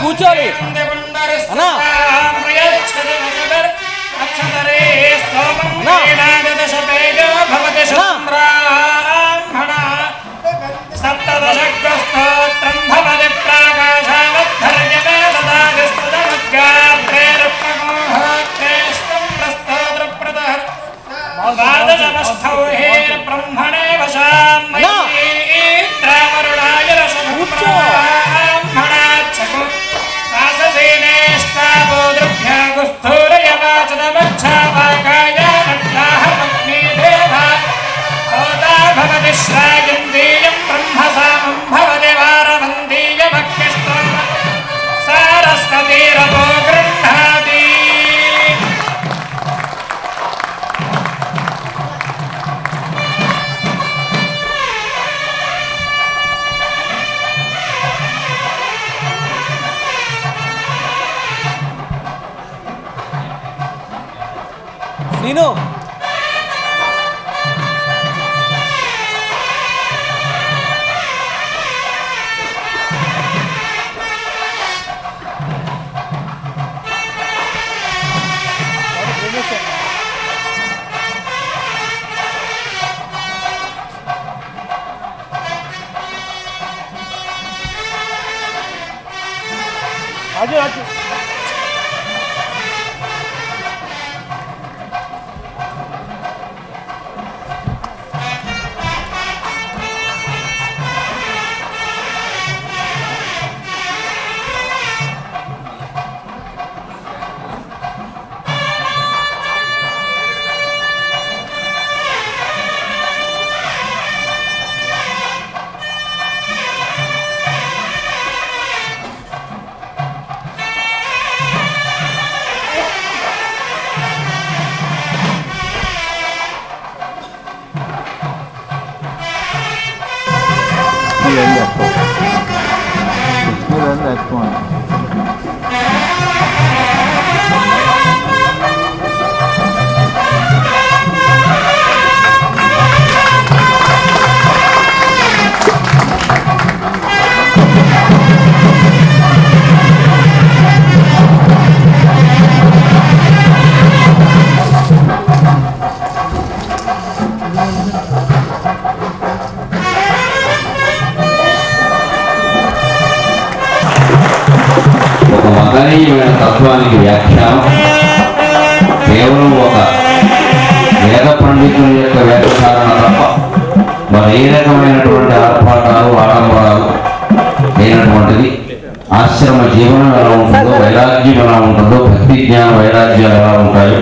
కూర్చోలి అన్నా సప్తదశ నేను आजू आजू తత్వానికి వ్యాఖ్యానం కేవలం ఒక వేద పండితుల యొక్క వ్యాఖ్యానం తప్ప మరి ఏ రకమైనటువంటి ఆర్భాటాలు ఆడంబరాలు లేనటువంటిది. ఆశ్రమ జీవనం ఎలా ఉంటుందో, వైరాగ్యం ఎలా ఉంటుందో, భక్తి జ్ఞాన వైరాగ్యాలు ఎలా ఉంటాయో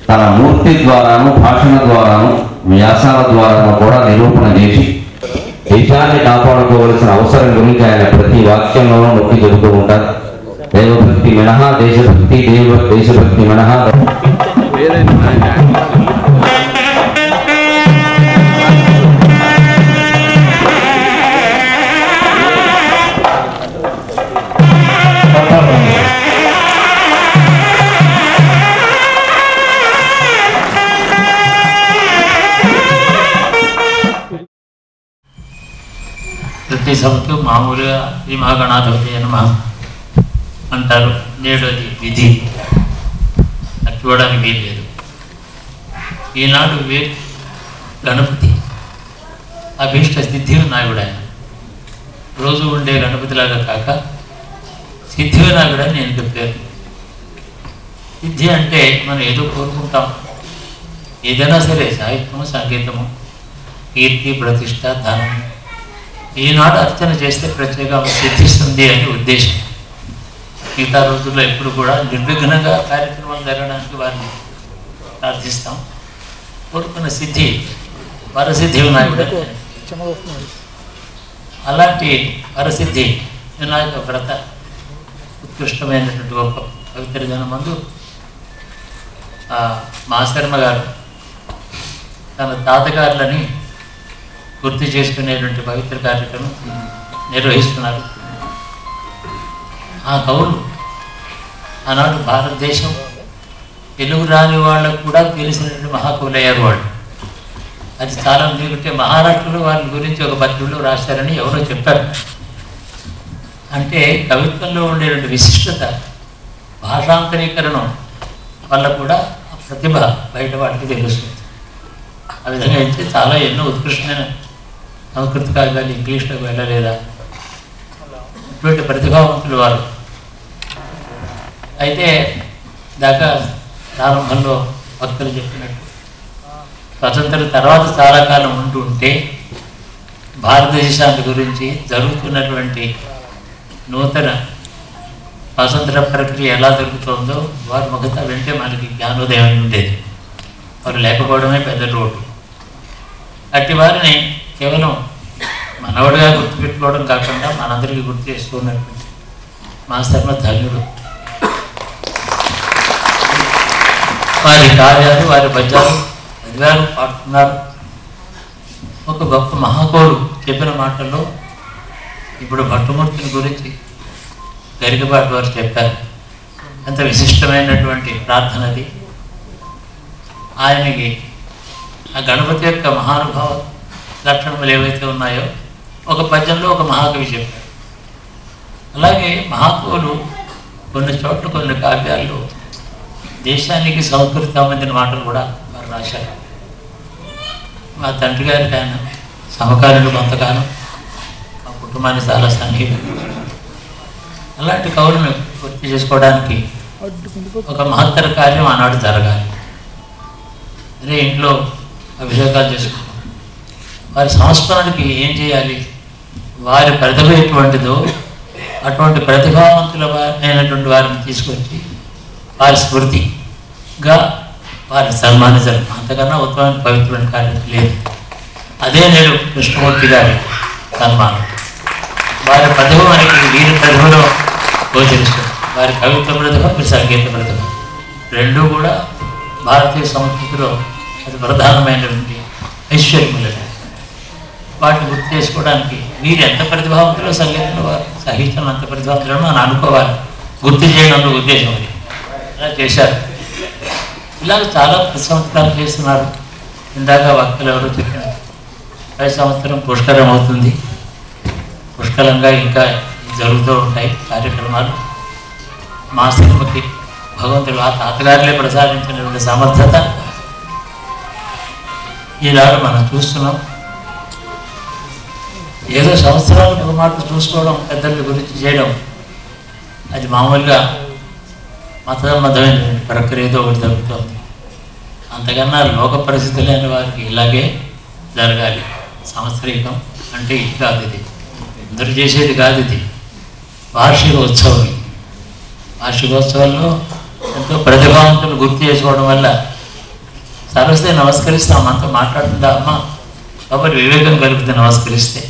తన మూర్తి ద్వారాను, భాషణ ద్వారాను, వ్యాసాల ద్వారాను కూడా నిరూపణ చేసి దేశాన్ని కాపాడుకోవలసిన అవసరం గురించి ఆయన ప్రతి వాక్యంలోనూ నొక్కి చెబుతూ ఉంటారు. దైవభక్తి మినహా దేశభక్తి, దేశభక్తి మినహా ప్రతి సభకు మామూలుగా ఈ మహాగణాధిపతి నమః అంటారు. నేడు అది విధి, అది చూడడానికి వీల్లేదు. ఈనాడు గణపతి అభీష్ట సిద్ధి వినాయకుడు. ఆయన రోజు ఉండే గణపతిలాగా కాక సిద్ధి వినాయకుడు అని నేను చెప్పాను. సిద్ధి అంటే మనం ఏదో కోరుకుంటాం, ఏదైనా సరే సాహిత్యము, సంగీతము, కీర్తి, ప్రతిష్ట, ధనం ఈనాడు అర్చన చేస్తే ప్రత్యేకంగా సిద్ధిస్తుంది అని ఉద్దేశం. మిగతా రోజుల్లో ఎప్పుడు కూడా నిర్విఘ్నంగా కార్యక్రమాలు జరగడానికి వారిని ప్రార్థిస్తాం. కోరుకున్న సిద్ధి వరసిద్ధి వినాయకుడు. అలాంటి వరసిద్ధి వినాయక వ్రత ఉత్కృష్టమైనటువంటి గొప్ప పవిత్ర జనమందు మా శర్మ గారు తన తాతగారులని గుర్తు చేసుకునేటువంటి పవిత్ర కార్యక్రమం నిర్వహిస్తున్నారు. ఆ కవులు ఆనాడు భారతదేశం తెలుగు రాని వాళ్ళకు కూడా తెలిసినటువంటి మహాకవులయ్యారు వాళ్ళు. అది చాలా ఎందుకంటే మహారాష్ట్రలో వాళ్ళ గురించి ఒక పత్రికలో రాశారని ఎవరో చెప్పారు. అంటే కవిత్వంలో ఉండేటువంటి విశిష్టత, భాషాంతరీకరణం వల్ల కూడా ఆ ప్రతిభ బయట వాటికి తెలుస్తుంది. ఆ విధంగా అయితే చాలా ఎన్నో ఉత్కృష్టమైన సంస్కృత కావ్యాలు ఇంగ్లీష్లోకి వెళ్ళలేదా ఇటువంటి ప్రతిభావంతులు వారు. అయితే దాకా ప్రారంభంలో భక్తులు చెప్పినట్టు స్వతంత్ర తర్వాత చాలా కాలం ఉంటుంటే భారతదేశాన్ని గురించి జరుగుతున్నటువంటి నూతన స్వాతంత్ర ప్రక్రియ ఎలా జరుగుతుందో వారి ముఖత వెంటే మనకి జ్ఞానోదయం ఉండేది. వారు లేకపోవడమే పెద్ద రోడ్డు. అట్టి వారిని కేవలం మనవడిగా గుర్తుపెట్టుకోవడం కాకుండా మనందరికీ గుర్తు చేసుకున్నటువంటి మాస్టర్ల ధన్యుడు. వారి కార్యాలు, వారి పద్యాలు పదివేలు పాడుతున్నారు. ఒక గొప్ప మహాకవుడు చెప్పిన మాటల్లో ఇప్పుడు భట్టుమూర్తిని గురించి గరికపాటి వారు చెప్పారు. ఎంత విశిష్టమైనటువంటి ప్రార్థనది. ఆయనకి ఆ గణపతి యొక్క మహానుభావ లక్షణములు ఏవైతే ఉన్నాయో ఒక పద్యంలో ఒక మహాకవి చెప్పాడు. అలాగే మహాకవులు కొన్ని చోట్ల కొన్ని కావ్యాల్లో దేశానికి సంస్కృతి సంబంధించిన మాటలు కూడా వారు రాశారు. మా తండ్రి గారికి ఆయన సమకాలీనులు కొంతకాలం, మా కుటుంబానికి చాలా సన్నిహితులు. అలాంటి కవులను పూర్తి చేసుకోవడానికి ఒక మహత్తర కార్యం ఆనాడు జరగాలి. అదే ఇంట్లో అభిషేకాలు చేసుకుంటాం. వారి సంస్మరణకి ఏం చేయాలి? వారి ప్రతిభ ఎటువంటిదో అటువంటి ప్రతిభావంతులైనటువంటి వారిని తీసుకొచ్చి వారి స్మృతిగా వారిని సన్మానించడం, అంతకన్నా ఉత్తమమైన పవిత్రమైన కార్యం లేదు. అదే నేడు కృష్ణమూర్తి గారి సన్మానం. వారి ప్రతిభ మనకి వీరి ప్రతిభలో గోచరిస్తుంది. వారి కవిత్వ ప్రతిభ, మీరు సంగీత ప్రతిభ రెండూ కూడా భారతీయ సంస్కృతిలో అది ప్రధానమైనటువంటి ఐశ్వర్యములు. వాటిని గుర్తు చేసుకోవడానికి మీరు ఎంత ప్రతిభావంతులో సంగీతంలో వారు సాహిత్యంలో అంత ప్రతిభావంతులను అని అనుకోవాలి. గుర్తు చేయడంలో ఉద్దేశం అది. అలా చేశారు. ఇలాగ చాలా ప్రతి సంవత్సరాలు చేస్తున్నారు. ఇందాక వక్తలు ఎవరో చెప్పినారు, ప్రతి సంవత్సరం పుష్కరం అవుతుంది. పుష్కలంగా ఇంకా జరుగుతూ ఉంటాయి కార్యక్రమాలు. మా సినిమాకి భగవంతుడు ఆ తాతగారులే ప్రసాదించినటువంటి సమర్థత ఈనాడు మనం చూస్తున్నాం. ఏదో సంవత్సరాలకు ఒక మాట చూసుకోవడం, పెద్దల గురించి చేయడం అది మామూలుగా మతబద్ధమైనటువంటి ప్రక్రియతో ఒకటి జరుగుతుంది. అంతకన్నా లోక పరిస్థితి లేని వారికి ఇలాగే జరగాలి. సంవత్సరీకం అంటే ఇది కాదు, ఇది అందరూ చేసేది కాదు, ఇది వార్షిక ఉత్సవం. ఇది వార్షికోత్సవాల్లో ఎంతో ప్రతిభావంతులు గుర్తు చేసుకోవడం వల్ల సరస్వతి నమస్కరిస్తాం. మనతో మాట్లాడుతుందా అమ్మ కాబట్టి వివేకం కలుగుతుంది నమస్కరిస్తే.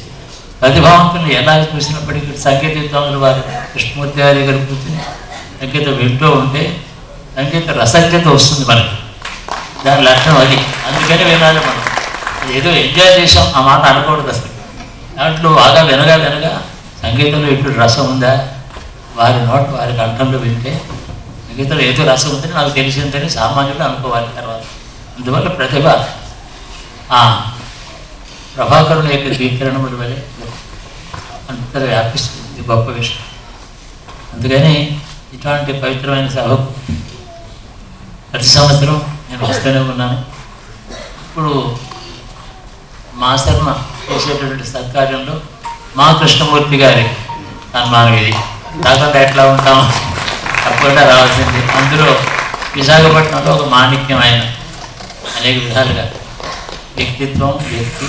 ప్రతిభావంతులు ఎలా చూసినప్పటికీ సంగీత విద్వాంసులు వారు కృష్ణమూర్తి గారి దగ్గర కూర్చుని సంగీతం వింటూ ఉంటే సంగీత రసజ్ఞత వస్తుంది మనకి. దాని లక్షణం అది. అందుకని వినాలి మనం. అది ఏదో ఎంజాయ్ చేసాం ఆ మాట అనకూడదు అసలు. దాంట్లో బాగా వినగా సంగీతంలో ఇటు రసం ఉందా, వారి నోట్ వారి కంఠంలో వింటే సంగీతంలో ఏదో రసం ఉందని నాకు తెలిసిందని సామాన్యులు అనుకోవాలి. తర్వాత అందువల్ల ప్రతిభ ప్రభాకరుని యొక్క స్వీకరణముల వల్ల అంతర వ్యాపిస్తుంది. గొప్ప విషయం. అందుకని ఇట్లాంటి పవిత్రమైన సభకు ప్రతి సంవత్సరం నేను వస్తూనే ఉన్నాను. ఇప్పుడు మా శర్మ చేసేటటువంటి సత్కార్యంలో మా కృష్ణమూర్తి గారి సన్మానం ఇది. కాకుండా ఎట్లా ఉంటాం, తప్పకుండా రావాల్సింది. అందులో విశాఖపట్నంలో ఒక మాణిక్యమైన అనేక విధాలుగా వ్యక్తిత్వం, వ్యక్తి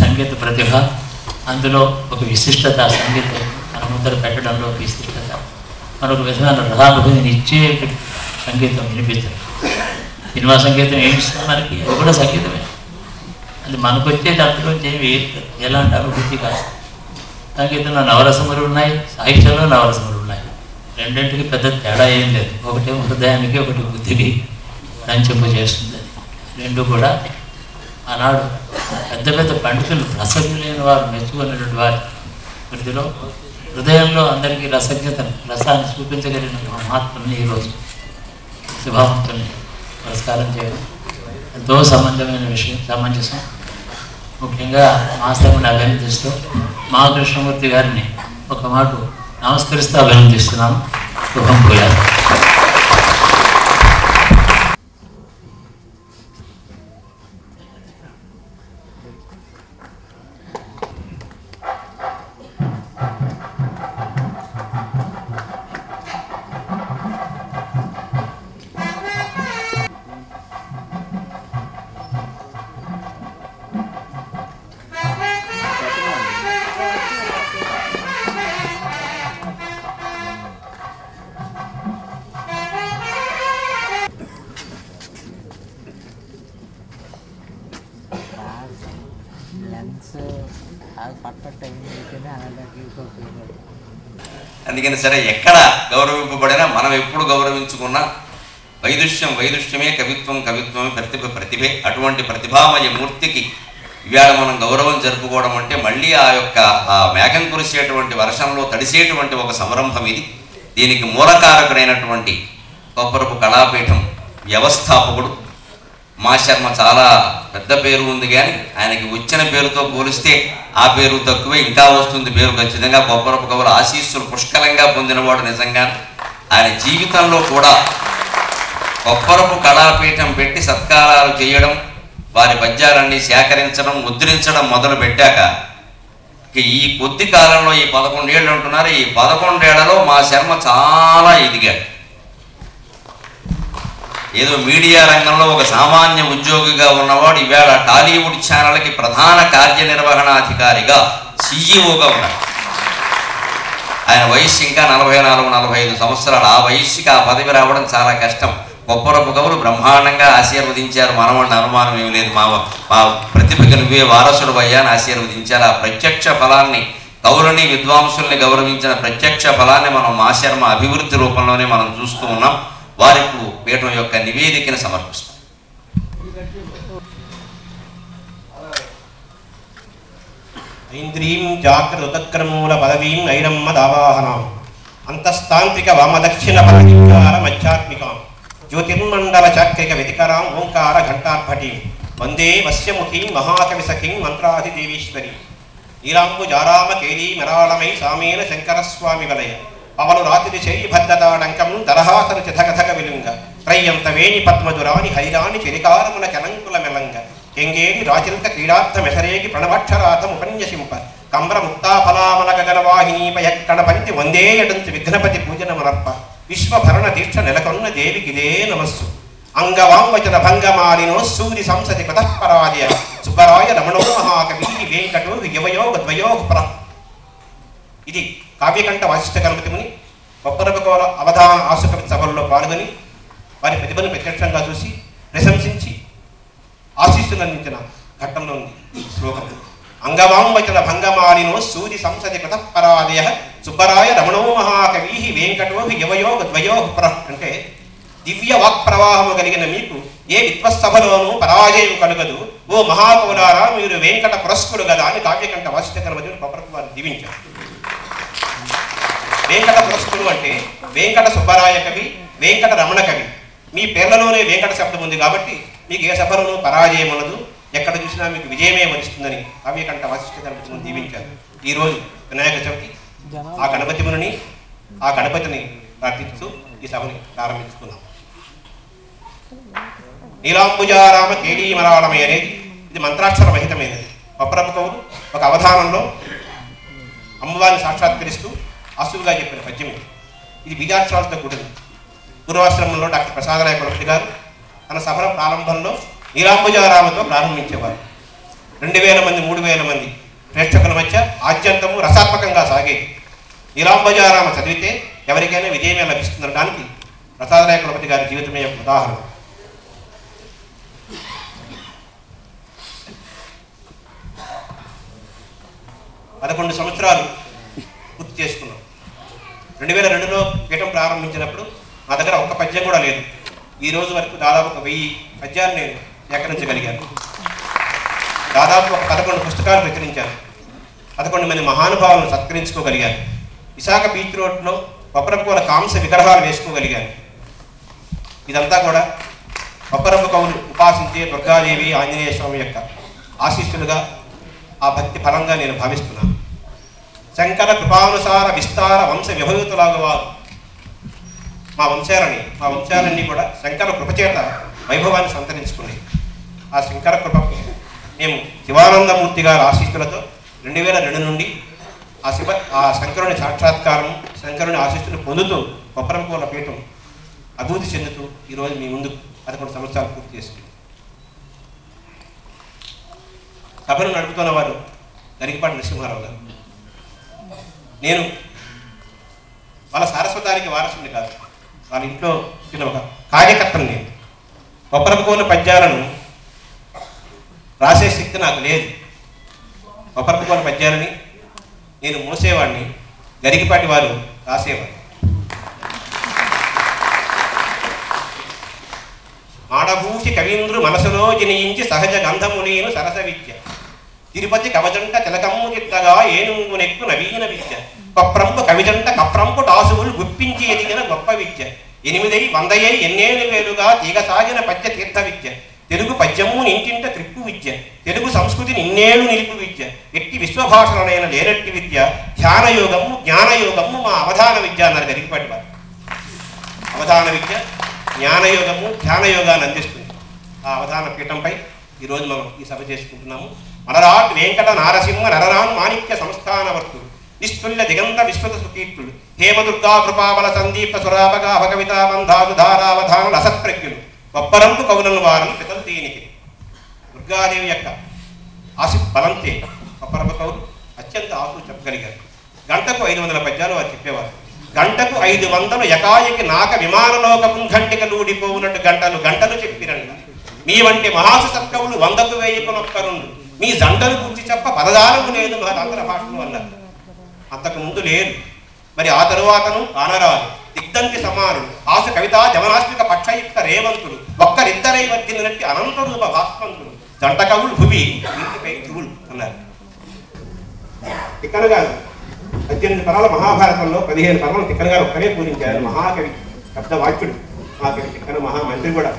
సంగీత ప్రతిభ, అందులో ఒక విశిష్టత, సంగీతం మన ముందర పెట్టడంలో ఒక విశిష్టత, మనకు విధమైన రసానుభూతిని ఇచ్చే సంగీతం వినిపించదు. సినిమా సంగీతం ఏమిస్తుంది మనకి, అది కూడా సంగీతమే. అది మనకు వచ్చేది అందులోంచి ఏమి ఎలాంటి అనుభూతి కాదు. సంగీతంలో నవరసములు ఉన్నాయి, సాహిత్యంలో నవరసములు ఉన్నాయి. రెండింటికి పెద్ద తేడా ఏం లేదు. ఒకటి హృదయానికి, ఒకటి బుద్ధికి రంచింపు చేస్తుంది. అది రెండు కూడా ఆనాడు పెద్ద పెద్ద పండితులు, రసజ్ఞులైన వారు, మెచ్చుకున్నటువంటి వారి వృద్ధిలో హృదయంలో అందరికీ రసాన్ని చూపించగలిగిన మహాత్ముల్ని ఈరోజు శుభావంతుల్ని పురస్కారం చేయడం ఎంతో సమంజసమైన విషయం, సమంజసం. ముఖ్యంగా మాస్టర్ని అభినందిస్తూ మా కృష్ణమూర్తి గారిని ఒక మాట నమస్కరిస్తూ అభినందిస్తున్నాను. శుభం భూయాలు. అందుకని సరే ఎక్కడ గౌరవింపబడినా మనం ఎప్పుడు గౌరవించుకున్నా వైదుష్యమే కవిత్వమే ప్రతిభే. అటువంటి ప్రతిభామయ మూర్తికి ఇవాళ మనం గౌరవం జరుపుకోవడం అంటే మళ్ళీ ఆ మేఘం కురిసేటువంటి వర్షంలో తడిసేటువంటి ఒక సంరంభం ఇది. దీనికి మూలకారకుడైనటువంటి కొప్పరపు కళాపీఠం వ్యవస్థాపకుడు మాశర్మ చాలా పెద్ద పేరు ఉంది, కానీ ఆయనకి వచ్చిన పేరుతో పోలిస్తే ఆ పేరు తక్కువే, ఇంకా వస్తుంది పేరు ఖచ్చితంగా. కొప్పరపు కవుల ఆశీస్సులు పుష్కలంగా పొందినవాడు. నిజంగా ఆయన జీవితంలో కూడా కొప్పరపు కళాపీఠం పెట్టి సత్కారాలు చేయడం, వారి పద్యాలన్నీ సేకరించడం, ముద్రించడం మొదలు పెట్టాక ఈ కొద్ది కాలంలో, ఈ 11 ఏళ్ళు అంటున్నారు, ఈ 11 ఏళ్లలో మాశర్మ చాలా ఎదిగాడు. ఏదో మీడియా రంగంలో ఒక సామాన్య ఉద్యోగిగా ఉన్నవాడు ఈవేళ టాలీవుడ్ ఛానల్కి ప్రధాన కార్యనిర్వహణాధికారిగా, సిఇఓగా ఉన్నాడు. ఆయన వయస్సు ఇంకా 44-45 సంవత్సరాలు. ఆ వయస్సుకి ఆ పదవి రావడం చాలా కష్టం. కొప్పరపు కవులు బ్రహ్మాండంగా ఆశీర్వదించారు. మనవాడిని అనుమానం ఏమి లేదు. మా ప్రతిభకి నువ్వే వారసుడు అయ్యాని ఆశీర్వదించారు. ఆ ప్రత్యక్ష ఫలాన్ని, కవులని విద్వాంసుల్ని గౌరవించిన ప్రత్యక్ష ఫలాన్ని మనం మాశర్మ అభివృద్ధి రూపంలోనే మనం చూస్తూ ఉన్నాం. వారికి పీఠం యొక్క నివేదికను సమర్పిస్తాం. ఐంద్రీం జాగ్రత్తక్రమూల పదవీం ఐరమ్మ దావాహనాం అంతస్తాంత్రిక వామదక్షిణ పరహింకార మధ్యాత్మికాం జ్యోతిర్మండల చాక్రిక వ్యతికరాం ఓంకార ఘంటార్భటీం వందే వశ్యముఖీం మహాకవి సఖీం మంత్రాధిదేవీశ్వరి నీరాంబు జారామ కేళీ మరాళమై సామేన శంకరస్వామి వలయ పవను రాత్రి చేయి భద్రతాడంకం దరహాసను చిథకథక విలుంగ త్రయ్యంత వేణి పద్మధురాని హైరాని చెరికారముల కలంకుల మెలంగ ఎంగేడి రాచిల్క క్రీడార్థ మెసరేగి ప్రణవక్షరాథం ఉపన్యసింప కంబ్ర ముక్తాఫలామల గగనవాహినీపయ కణపంచి వందే ఎడంతి విఘ్నపతి పూజనమనర్ప విశ్వభరణ దీక్ష నెలకొన్న దేవికిదే నమస్సు అంగవాంవచన భంగమాలినో సూరి సంసతి కృతపరాజయ సుబ్బరాయ రమణో మహాకవి వెంకటో యువయోగ ద్వయోగ ప్ర. ఇది కావ్యకంఠ వాసిష్ఠ గణపతి ముని కొప్పరపు కవుల అవధాన ఆశుకవి సభల్లో పాల్గొని వారి ప్రతిభను ప్రత్యక్షంగా చూసి ప్రశంసించి ఆశీస్సులు అందించిన ఘట్టంలో ఉంది ఈ శ్లోకం. అంగవాంవచన భంగమాలినో సూరి సంసతి కృతపరాజయ సుబ్బరాయ రమణో మహాకవి వెంకటో యువయోగ ద్వయోగ ప్ర. అంటే దివ్య వాక్ ప్రవాహము కలిగిన మీకు ఏ విద్వత్సభలోనూ పరాజయం కలుగదు, ఓ మహాకవులారా మీరు వెంకట పురస్కుడు కదా అని కావ్యకంఠ వాసిష్ఠ గణపతిని కొప్పరపు వారు దీవించారు. వెంకట పురస్కుడు అంటే వెంకట సుబ్బరాయ కవి, వెంకట రమణ కవి. మీ పేర్లలోనే వెంకట శబ్దం ఉంది కాబట్టి మీకు ఏ సభలోనూ పరాజయం ఉండదు, ఎక్కడ చూసినా మీకు విజయమే వరిస్తుందని కావ్యకంఠ వాసిష్ఠ గణపతిని దీవించారు. ఈరోజు వినాయక చవితి. ఆ గణపతి మునిని, ఆ గణపతిని ప్రార్థిస్తూ ఈ సభని ప్రారంభించుకున్నాం. నీలాంబుజారామ కేడీమరాళమై అనేది ఇది మంత్రాక్షర రహితమైనది. కొప్పరపు కవులు ఒక అవధానంలో అమ్మవారిని సాక్షాత్కరిస్తూ ఆస్తులుగా చెప్పిన పద్యం ఇది బీజాక్షరాలతో కూడింది. పూర్వాశ్రమంలో డాక్టర్ ప్రసాదరాయ కులపతి గారు తన సభల ప్రారంభంలో నీలాంబుజారామతో ప్రారంభించేవారు. 2000 మంది 3000 మంది ప్రేక్షకుల మధ్య ఆద్యంతము రసాత్మకంగా సాగేది. నీలాంబుజారామ చదివితే ఎవరికైనా విజయమే లభిస్తుందనడానికి ప్రసాదరాయ కులపతి గారి జీవితమే ఒక ఉదాహరణ. పదకొండు సంవత్సరాలు పూర్తి చేసుకున్నాం. 2002లో పీఠం ప్రారంభించినప్పుడు మా దగ్గర ఒక్క పద్యం కూడా లేదు. ఈ రోజు వరకు దాదాపు 1000 పద్యాలు నేను సేకరించగలిగాను. దాదాపు ఒక 11 పుస్తకాలు ప్రచురించాను. 11 మంది మహానుభావులను సత్కరించుకోగలిగాను. విశాఖ బీచ్ రోడ్లో కొప్పరపు కవుల కాంస విగ్రహాలు వేసుకోగలిగాను. ఇదంతా కూడా కొప్పరపు కవులు ఉపాసించే దుర్గాదేవి ఆంజనేయ స్వామి యొక్క ఆశీస్సులుగా, ఆ భక్తి ఫలంగా నేను భావిస్తున్నాను. శంకర కృపానుసార విస్తార వంశ విభూతులాగా వారు మా వంశాలన్నీ కూడా శంకర కృపచేత వైభవాన్ని సంతరించుకున్నాయి. ఆ శంకర కృప మేము శివానందమూర్తి గారి ఆశీస్సులతో 2002 నుండి ఆ శంకరుని సాక్షాత్కారం, శంకరుని ఆశీస్సులు పొందుతూ కొప్పరపు కవుల పీఠం అభివృద్ధి చెందుతూ ఈరోజు మీ ముందు 11 సంవత్సరాలు పూర్తి చేసుకుంది. సభను నడుపుతున్న వారు గరికపాటి నరసింహారావు గారు. నేను వాళ్ళ సారస్వతానికి వారసుని కాదు, వాళ్ళ ఇంట్లో ఒక కార్యకర్తను. నేను కొప్పరపు కవుల పద్యాలను రాసే శక్తి నాకు లేదు. కొప్పరపు కవుల పద్యాలని నేను మోసేవాడిని, గరికపాటి వారు రాసేవారు. మాడభూషి కవీంద్రు మనసులో జనించి సహజ గంధములీను సరస విద్య తిరుపతి కవజంట తిలకమ్ము గిట్టగా ఏనుగు నెక్కు నవీన విద్య కొప్రంపు కవిజంట కప్రంపు టాసువులు గుప్పించి ఎదిగిన గొప్ప విద్య 800 100 ఎన్నేలు వేలుగా తీగసాగిన పద్య తీర్థ విద్య తెలుగు పద్యము ఇంటింట త్రిప్పు విద్య, తెలుగు సంస్కృతిని ఇన్నేళ్ళు నిలుపు విద్య, ఎట్టి విశ్వభాషలనైన లేనట్టి విద్య, ధ్యానయోగము జ్ఞానయోగము మా అవధాన విద్య అన్నారు గరికపాటి వారు. అవధాన విద్య జ్ఞానయోగము ధ్యానయోగాన్ని అందిస్తుంది. ఆ అవధాన పీఠంపై ఈరోజు మనం ఈ సభ చేసుకుంటున్నాము. మలరాట్ వెంకట నారసింహ నరరాన్ మాణిక్య సంస్థానవర్తుడు, నిష్ఠుల్య దిగంత విశ్వత సుకీర్తుడు, హేమదుర్గా కృపాబల సందీప్త సురాపగా భగవితా బంధాదు ధారావధాన రసప్రజ్ఞులు, ఒప్పరంపు కవులను వారను పితలు దీనికి. దుర్గాదేవి యొక్క ఆశి బలంతే ఒప్పరప కవులు అత్యంత ఆశలు చెప్పగలిగారు. గంటకు 500 పద్యాలు వారు చెప్పేవారు. గంటకు 500 ఎకాయకి నాక విమానలోక పుంఘంటికలూడిపోవునట్టు గంటలు గంటలు చెప్పిరండి. మీ వంటి మహాసు సత్కవులు 100కు 1000 మీ జంటలు గురించి చెప్ప పదజాలము లేదు మా ఆంధ్ర భాషలో అన్నారు. అంతకు ముందు లేరు. మరి ఆ తరువాతను కానరాలు దిగ్దంతి సమానుడు, ఆశ కవితా జవనాస్మిక పక్షయుక్త రేవంతుడు, ఒక్కరిద్దరై వర్ధిల్లినట్టి అనంత రూప భాస్వంతుడు, జంట కవులు భువి ఇంటిపై ధ్రువులు అన్నారు. తిక్కన గారు 18 పరాల మహాభారతంలో 15 పరాలు తిక్కన గారు ఒక్కరే పూజించారు. మహాకవి, శబ్ద వాక్యుడు, మహాకవి తిక్కన మహామంత్రి కూడా.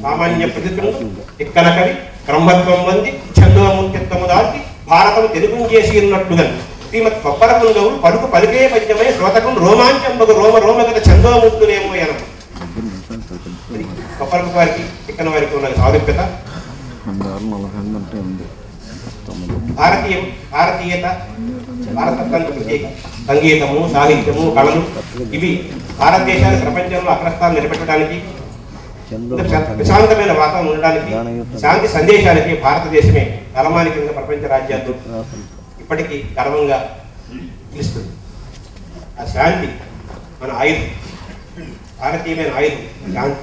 సామాన్య ప్రతితుడు తిక్కన కవి బ్రహ్మత్వం వంది ఛందోముఖ్యత్వము దాల్చి భారతము తెలుగు చేసి ఉన్నట్టుగా శ్రీమత్ కొప్పరపుల గౌరు పలుకు పలికే పద్యమై శ్రోతకం రోమాంచంబగు రోమ రోమగత ఛందోముక్తులేమో ఎన. కొప్పరపు వారికి తిక్కన వారికి ఉన్న సారూప్యత, భారతీయత, భారతత్వానికి ప్రత్యేక సంగీతము, సాహిత్యము, కళలు ఇవి భారతదేశాన్ని ప్రపంచంలో అగ్రస్థానం నిలబెట్టడానికి, ప్రశాంతమైన వాతావరణం ఉండడానికి, శాంతి సందేశానికి భారతదేశమే తలమానికంగా ప్రపంచ రాజ్యాలు ఇప్పటికీ గర్వంగా పిలుస్తుంది. ఆ శాంతి మన ఆయుధం, భారతీయమైన ఆయుధం శాంతి.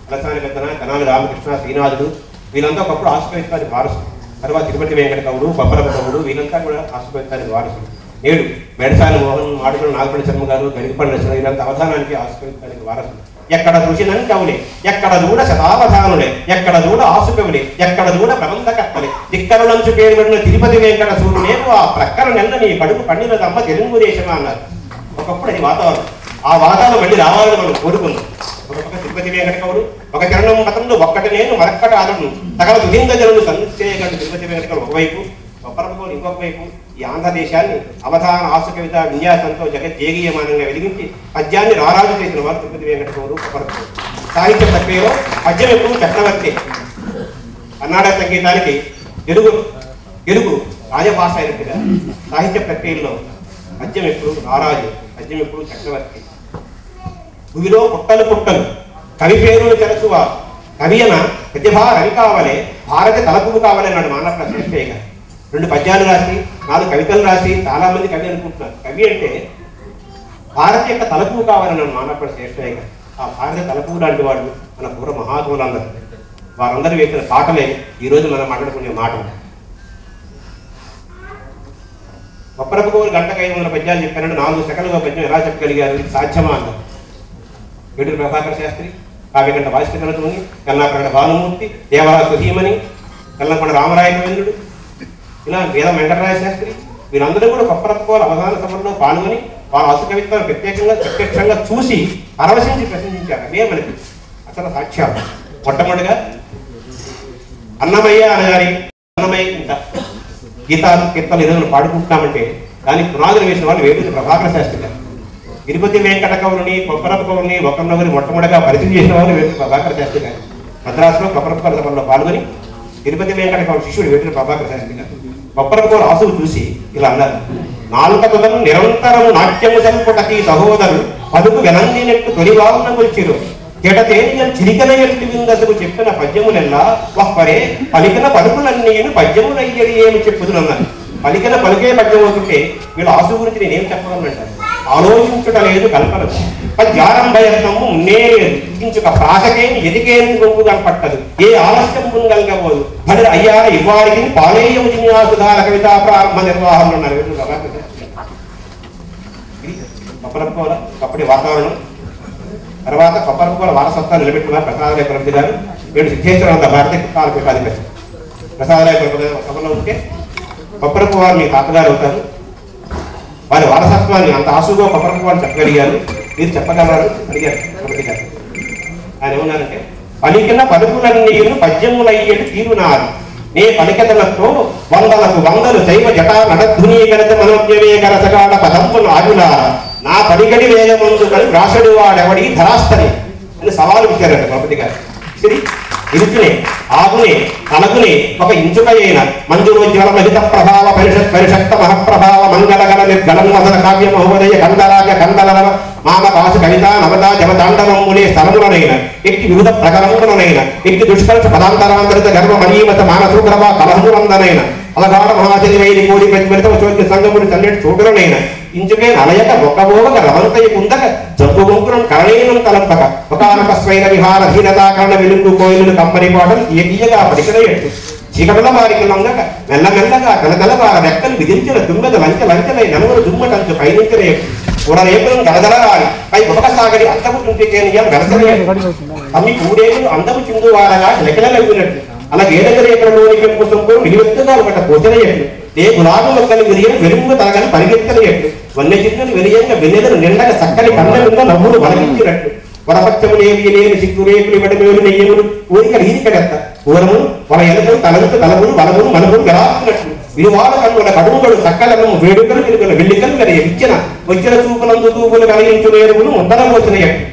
అలసాని పెద్దన, కనాలి రామకృష్ణ, శ్రీనాథుడు వీళ్ళంతా ఒకప్పుడు ఆశ్రయించడానికి వారసులు. తర్వాత తిరుపతి వెంకట కవుడు, బొప్పరప కవుడు వీళ్ళంతా కూడా ఆశ్రయించడానికి వారసులు. నేడు బెడసాని మోహన్, మాడుగుల నాగపల్లి శర్మ గారు, గరికపల్లి నరసింహ వీళ్ళంతా అవధానానికి ఆశ్రయించడానికి వారసులు. ఎక్కడ చూసినని కవులే, ఎక్కడ చూడ శతావధానులే, ఎక్కడ చూడ ఆసుకవులే, ఎక్కడ చూడ ప్రబంధకర్తలే, దిక్కరులంచు పేరుబడిన తిరుపతి వెంకట సూర్యునేకు ఆ ప్రక్కన నెల్ల నీ కడుపు పండినదమ్మ తెలుగుదేశమా అన్నారు. ఒకప్పుడు అది వాతావరణం. ఆ వాతావరణం మళ్ళీ రావాలని మనం కోరుకుందాం. ఒక పక్క తిరుపతి వెంకట కవుడు, ఒక చరణం మతంలో ఒక్కటి నేను మరొక్కటి ఆదరను సకల దుహింద జనులు సంధించేయగలడు తిరుపతి వెంకట కవుడు ఒకవైపు, ఒప్పరపకోలు ఇంకొక వైపు. ఈ ఆంధ్రదేశాన్ని అవధాన ఆసు కవిత విన్యాసంతో జగజ్జేగీయమానంగా వెలిగించి పద్యాన్ని రారాజు చేసిన వారు తిరుపతి వెంకట కవుడు, ఒప్పరపకోలు. సాహిత్య ప్రక్రియలో పద్యం ఎప్పుడు చక్రవర్తి. కర్ణాటక సంగీతానికి తెలుగు రాజభాష అయినట్టుగా సాహిత్య ప్రక్రియలో పద్యం ఎప్పుడు రారాజు, పద్యం ఎప్పుడు చక్రవర్తి. భూమిలో పుట్టలు పుట్టలు కవి పేరును తెరచువ కవియన ప్రతిభా రవి కావలే, భారత తలపులు కావాలి అన్నాడు మానవ శ్రేష్ఠయ్య గారు. 2 పద్యాలు రాసి 4 కవితలు రాసి చాలా మంది కవి అనుకుంటున్నారు. కవి అంటే భారత యొక్క తలపు కావాలన్నాడు మానవ శ్రేష్ఠయ్య గారు. ఆ భారత తలపు లాంటి వాళ్ళు మన పూర్వ మహాత్ములందరూ, వారందరూ వేసిన పాటలే ఈరోజు మనం మాట్లాడుకునే మాటలు. ఒప్పరపకోలు గంటకు 500 పద్యాలు చెప్పారంటే 4 సెకండ్లుగా పద్యం ఎలా చెప్పగలిగారు? ఇది సాధ్యమా అన్నారు. వేటూరి ప్రభాకర శాస్త్రి, కావ్యకంఠ వాసికరణతోని, కల్లాప్రగడ భానుమూర్తి, దేవరాజ సుధీమణి, కల్లంకొండ రామరాయ గోవిందుడు, ఇలా వేద వెంకటరాయ శాస్త్రి వీరందరూ కూడా కొప్పరపకోలు అవధాన సభలో పాల్గొని వారు అసు కవిత్వాన్ని ప్రత్యక్షంగా చూసి పరవశించి ప్రశంసించారు. అదే మనకి అసలు సాక్ష్యాలు. మొట్టమొదటిగా అన్నమయ్య అనగాని అన్నమయ్య ఇంకా గీతాలు కీర్తనలు ఏదైనా పాడుకుంటున్నామంటే దానికి పునాదులు వేసిన వాళ్ళు వేటూరి ప్రభాకర శాస్త్రి గారు. తిరుపతి వెంకట కవులని, కొప్పరప కవులని ఒకరినొకరి మొట్టమొదటిగా పరిచయం చేసిన వాళ్ళు వేటూరి ప్రభాకర శాస్త్రి గారు. మద్రాసులో కొప్పరపకోల సభలో పాల్గొని తిరుపతి వెంకట కవుల శిష్యుడు వేటూరి ప్రభాకర శాస్త్రి గారు కొప్పరపకోల ఆశలు చూసి ఇలా అన్నారు: నాలుకతను నిరంతరము నాట్యము చంపుటకి సహోదరులు పదుకు వెనందినట్టు తొలివావున కొల్చిరు జటతేనియం చిరికన ఎట్టి విందసుకు చెప్పిన పద్యములెల్లా వహ్వరే పలికిన పలుకులన్నీను పద్యములయ్యడి ఏమి చెప్పుదునన్నారు. పలికిన పలికే పద్యం అవుతుంటే వీళ్ళ ఆశు గురించి నేనేం చెప్పగలనంటారు. ఆలోచించుట లేదు కల్పన, పద్యారంభయత్నము మున్నేరేదు ఇంచుక ప్రాసకేమి ఎదికేమి గొంపు కనపట్టదు, ఏ ఆలస్యం ముంగల్గబోదు భడి అయ్యార ఇవ్వారికి పాలేయము జిన్యాసుధార కవితా ప్రారంభ నిర్వాహంలో ఉన్నారు. కొప్పరపకోల అప్పటి వాతావరణం. తర్వాత కొప్పరపకోల వారసత్వాన్ని నిలబెట్టిన ప్రసాదరాయ ప్రవృత్తి గారు, వీడు సిద్ధేశ్వరంత భారతీయ కాలపీఠాధిపతి. ప్రసాదరాయ సభలో ఉంటే కొప్పరపు వారు మీ తాతగారు అవుతారు. వారి వారసత్వాన్ని అంత ఆశుగా కొప్పరపు వారు చెప్పగలిగారు, మీరు చెప్పగలరు అడిగారు ప్రవృత్తి గారు. ఆయన ఏమన్నారంటే పలికిన పలుకులన్నీయులు పద్యములయ్యేది తీరునారు నే పలికెదలతో వందలకు వందలు శైవ జటా నడధ్వనీకరత మనోజ్ఞవేకర సగాఢ పదంపులు ఆగులార నా పలికడి వేగమందు కని రాసడు వాడెవడి ధరాస్తని అని సవాలు ఇచ్చారట గణపతి గారు. సరి ఇరుకునే ఆగునే కలగునే ఒక ఇంచుకైన మంజురోజ్వల మహిత ప్రభావ పరిషక్త మహప్రభావ మంగళగల నిర్గళం వదల కావ్య మహోదయ కందరాజ కందలవ మామ కాసు కవిత నవత జవతాండవములే స్థలములనైన ఎట్టి వివిధ ప్రకరములనైన ఎట్టి దుష్కర్ష పదాంతరాంతరిత గర్వ మణీమత మానసూగ్రవ కలహములందనైన అలగాఢ మహాచరి వైరి కోడి ప్రతిమరిత చోద్య సంగముని తల్లెటి చూడరనైన ఇంచుకే నలయక ఒక్కబోగక రవంతయ కుందక జబ్బు గొంకురం కరణీనం తలంపక ఒకనొక స్వైర విహార హీనతాకరణ వెలుగు కోయిలు కంపని పాటలు తీయగా పడికనయ్యట్టు చీకటల వారికి లొంగక మెల్లమెల్లగా కలగలవార రెక్కలు విధించిన దుమ్మెద లంచలై నలుగురు దుమ్మటంచు పైనుంచినయట్టు కూడరేపులను గలగలరాలి పై ఉపక సాగడి అద్దపు తుంటికేనియం వెలసరియట్టు అమ్మి కూడేలు అందము చిందువారగా లెక్కలెవ్వినట్టు అలా గేదగరేకలలోని పెంపు సొంపులు విలువెత్తుగా ఒకట పోచనయ్యట్టు ఏ గులాబు మొక్కలు విరియలు వెలుగు తరగని పరిగెత్తనయ్యట్టు వన్య చిత్తులు విరియంగా వెన్నెదలు నిండక చక్కని కళ్ళ మీద నవ్వులు వలగించినట్టు వరపచ్చములేవి లేని సిగ్గురేకులు వెడమేలు నెయ్యములు ఊరిక రీతికడెత్త పూరము వాళ్ళ ఎలుకలు తలములు తలములు బలములు మనములు గెలాస్తున్నట్టు విలువాడ కన్నుల కడుముగడు చక్కలము వేడుకలు వెలుగుల వెల్లికలు వెల ఇచ్చిన వచ్చిన చూపులందు తూపులు కలిగించు నేరువులు ముద్దల పోచినయట్టు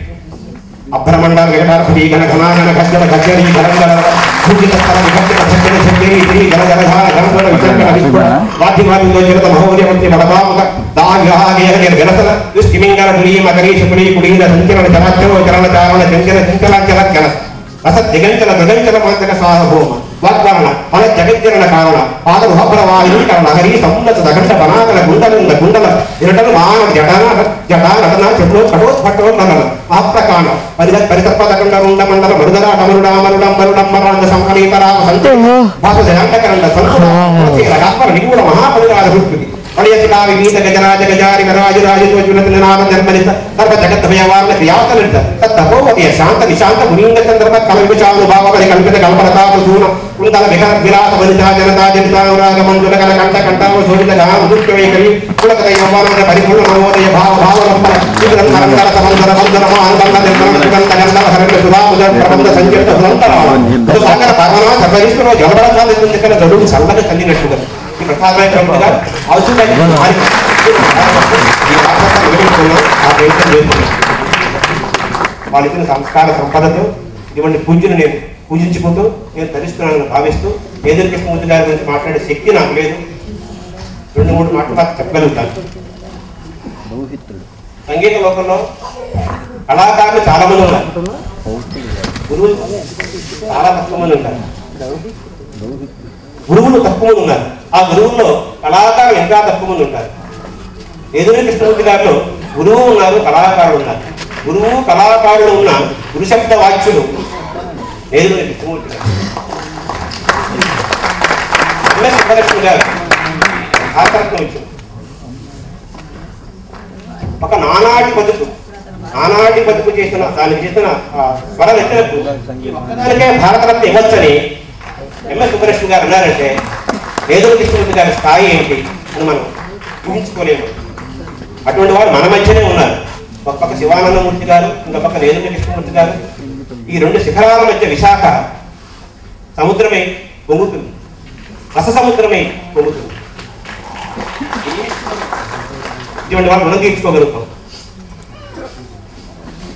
అభ్రమండాల వికటార్పి గణ ఘనాగణ గజ్జల గజ్జరి గరంగల భూజిత స్థల వికటిత చక్కెర చక్కెరి శ్రీ గణ జలధార గణపడ విచర్కణ విష్ణుడ వాద్యవాదిలో జగత మహోదయవంతి వడపాముక దాగేయ గెలసల దుష్టిమింగళ దురీయ మకరీష పులి కుడీర సంచలన చరాచరో చరణ చారణ చంచల చించలాంచల గణ రస దిగంచల మృగంచల మాంతక సార్వభౌమ వాగ్వరణ మన జగజ్జరణ కారణ పాదభాపర వాయుకరణ హరి సమున్నత దగండ బనాగల గుండల గుండల ఇరటలు మాన జటా నటన చెట్లు కటోత్పట్టో నలన మహాప్రకాణ పరితర్పదకండ రుండ మండల మరుదరాటమరుడామరుడంబరుడంబరాంగ సంకలీతరామ సంచ భాష జయాంటకరండ సంస్కృత నిగూఢ మహాపరిరాజ సంస్కృతి పడియసికావి గీత గజరాజ గజారి గరాజు రాజునామ జన్మనిత సర్వ జగద్భయవారణ క్రియాతలిత తత్తపోవతి శాంత నిశాంత మునీంద్ర చంద్రప కలవిచాను భావపరి కల్పిత కల్పనతాపు సూన కుందల విహర విలాస వనితా జనతా జనితానురాగ మంజుల కల కంఠ కంఠావ శోభిత గాన ఉదుక్వైకరి కులకత యవ్వన పరిపూర్ణ నవోదయ భావ భావలంబర విగ్రహం కరంగల సమందర మందర మాంగళ నిర్మల సుగంధ గంధ హరిత సుధాముద ప్రబంధ సంచరిత సుందర సాగర పరమా సర్వీశ్వర జలబడసాల కల గడువు చల్లగా కలిగినట్టుగా ఈ ప్రసాదమైన క్రమంగా అవసరమైన వాళ్ళు ఇచ్చిన సంస్కార సంపదతో ఇటువంటి పూజను నేను పూజించుకుంటూ నేను తరిస్తున్నానని భావిస్తూ ఏదో కృష్ణమూర్తి గారి గురించి మాట్లాడే శక్తి నాకు లేదు. 2-3 మాటలు నాకు చెప్పగలుగుతాను. సంగీత లోకంలో కళాకారులు చాలా మంది ఉన్నారు, గురువులు చాలా తక్కువ మంది ఉంటారు. గురువులు తక్కువ మంది ఉన్నారు, ఆ గురువుల్లో కళాకారులు ఇంకా తక్కువ మంది ఉంటారు. ఏదైనా కృష్ణమూర్తి గారిలో గురువు ఉన్నారు, కళాకారులు ఉన్నారు. గురువు కళాకారులు ఉన్న గురుశబ్ద వాచ్యులు ఏదైనా కృష్ణమూర్తి గారు. సుబ్బలక్ష్మి గారు ఆకర్షణ ఇచ్చారు. ఒక నానాటి బతుకు చేసిన దాన్ని చేసిన స్వర రచనకు ఒక్కదానికే భారతరత్న ఇవ్వచ్చని ఎంఎస్ సుబ్బలక్ష్మి గారు అన్నారంటే ఏదో కృష్ణమూర్తి గారి స్థాయి ఏంటి అని మనం ఊహించుకోలేము. అటువంటి వారు మన మధ్యనే ఉన్నారు. ఒక పక్క శివానందమూర్తి గారు, ఇంకొక పక్క నేదుల కృష్ణమూర్తి గారు. ఈ 2 శిఖరాల మధ్య విశాఖ సముద్రమై పొంగుతుంది, రస సముద్రమై పొంగుతుంది. ఇటువంటి వాళ్ళు రుణం తీర్చుకోగలుగుతాం.